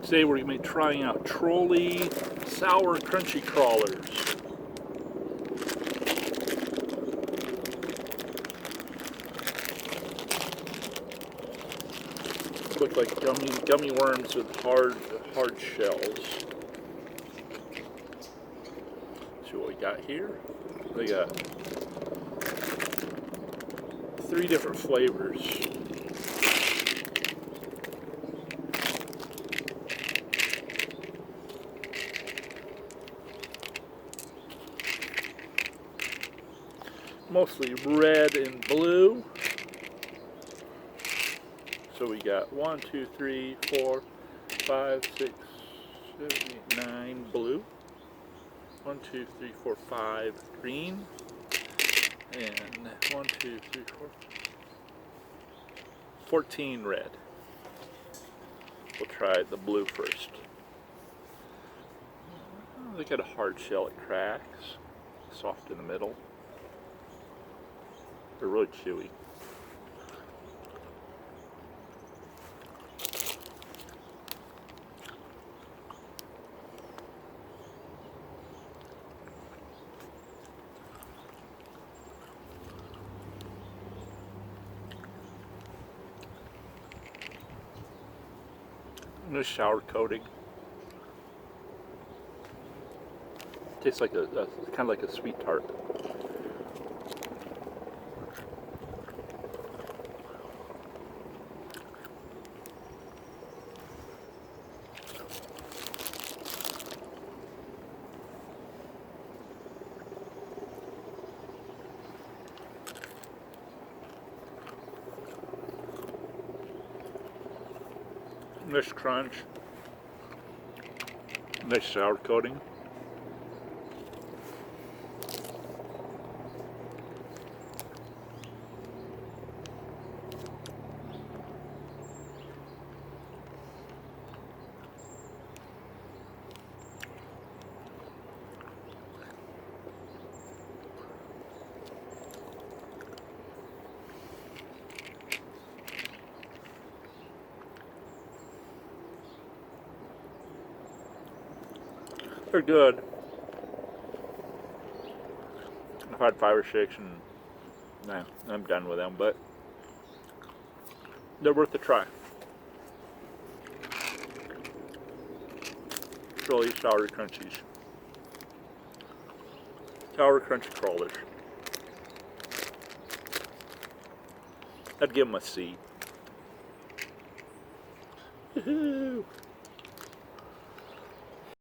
Today we're going to be trying out Trolli Sour Crunchy Crawlers. Look like gummy worms with hard shells. See what we got here? We got 3 different flavors. Mostly red and blue. So we got 1, 2, 3, 4, 5, 6, 7, 8, 9 blue. 1, 2, 3, 4, 5 green. And 1, 2, 3, 4, 14 red. We'll try the blue first. They got a hard shell, it cracks. Soft in the middle. They're really chewy. Nice sour coating. Tastes like a kind of like a sweet tart. Nice crunch. Nice sour coating. They're good. I've had 5 or 6 and nah, I'm done with them, but they're worth a try. Trolli Sour Crunchies. Sour Crunchy Crawlers. I'd give them a C. Woohoo!